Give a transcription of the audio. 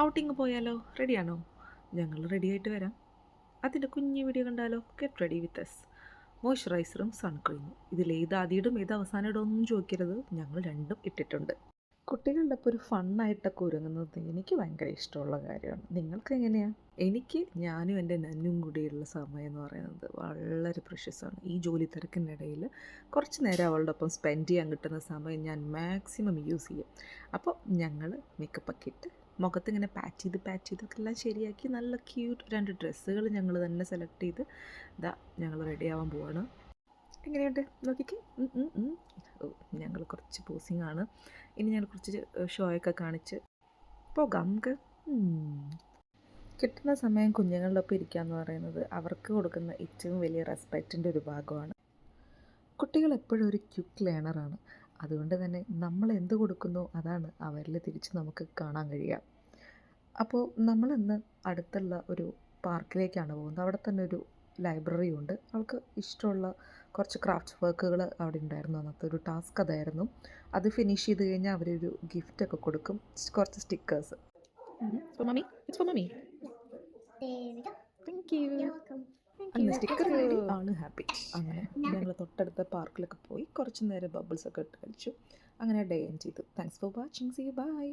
Outing പോയാലോ? റെഡിയാണോ? ഞങ്ങൾ റെഡിയായിട്ട് വരാം. അതിൻ്റെ കുഞ്ഞു വീഡിയോ കണ്ടാലോ? Get ready with us. മോയ്സ്ചറൈസറും സൺക്രീമും ഇതിലേത് ആദ്യം ഏത് അവസാനം ഇടുമെന്നൊന്നും ചോദിക്കരുത്, ഞങ്ങൾ രണ്ടും ഇട്ടിട്ടുണ്ട്. കുട്ടികളുടെ ഒപ്പം ഒരു ഫണ്ണായിട്ടൊക്കെ ഒരുങ്ങുന്നത് എനിക്ക് ഭയങ്കര ഇഷ്ടമുള്ള കാര്യമാണ്. നിങ്ങൾക്ക് എങ്ങനെയാണ്? എനിക്ക് ഞാനും എൻ്റെ നന്നും കൂടിയുള്ള സമയം എന്ന് പറയുന്നത് വളരെ പ്രഷ്യസാണ്. ഈ ജോലി തിരക്കിനിടയിൽ കുറച്ച് നേരം അവളുടെ ഒപ്പം സ്പെൻഡ് ചെയ്യാൻ കിട്ടുന്ന സമയം ഞാൻ മാക്സിമം യൂസ് ചെയ്യും. അപ്പോൾ ഞങ്ങൾ മേക്കപ്പൊക്കെ ഇട്ട് മുഖത്തിങ്ങനെ പാറ്റ് ചെയ്തൊക്കെ എല്ലാം ശരിയാക്കി നല്ല ക്യൂട്ട് 2 ഡ്രസ്സുകൾ ഞങ്ങൾ തന്നെ സെലക്ട് ചെയ്ത് ഞങ്ങൾ റെഡി ആവാൻ പോവാണ്. എങ്ങനെയുണ്ട് നോക്കിക്കേ. ഓ, ഞങ്ങൾ കുറച്ച് പോസിങ്ങാണ്. ഇനി ഞങ്ങൾ കുറച്ച് ഷോയൊക്കെ കാണിച്ച് പോകാം നമുക്ക്. കിട്ടുന്ന സമയം കുഞ്ഞുങ്ങളുടെ ഒപ്പം ഇരിക്കുക എന്ന് പറയുന്നത് അവർക്ക് കൊടുക്കുന്ന ഏറ്റവും വലിയ റെസ്പെക്റ്റിൻ്റെ ഒരു ഭാഗമാണ്. കുട്ടികൾ എപ്പോഴും ഒരു ക്വിക്ക് ലേണറാണ്. അതുകൊണ്ട് തന്നെ നമ്മൾ എന്ത് കൊടുക്കുന്നോ അതാണ് അവരിൽ തിരിച്ച് നമുക്ക് കാണാൻ കഴിയുക. അപ്പോൾ നമ്മളിന്ന് അടുത്തുള്ള ഒരു പാർക്കിലേക്കാണ് പോകുന്നത്. അവിടെ തന്നെ ഒരു ലൈബ്രറി ഉണ്ട്. അവൾക്ക് ഇഷ്ടമുള്ള കുറച്ച് ക്രാഫ്റ്റ് വർക്കുകൾ അവിടെ ഉണ്ടായിരുന്നു. അന്നത്തെ ഒരു ടാസ്ക് അതായിരുന്നു. അത് ഫിനിഷ് ചെയ്ത് കഴിഞ്ഞാൽ അവരൊരു ഗിഫ്റ്റൊക്കെ കൊടുക്കും, കുറച്ച് stickers. For mommy? It's for mommy. There we go. Thank you. You're welcome. അങ്ങനെ സ്റ്റിക്കർ കിട്ടി, ആള് ഹാപ്പി. അങ്ങനെ ഞങ്ങൾ തൊട്ടടുത്ത പാർക്കിലൊക്കെ പോയി കുറച്ച് നേരം ബബിൾസ് ഒക്കെ ഇട്ട് കളിച്ചു. അങ്ങനെ ഡേ എൻഡ് ചെയ്തു. Thanks for watching. See you. By.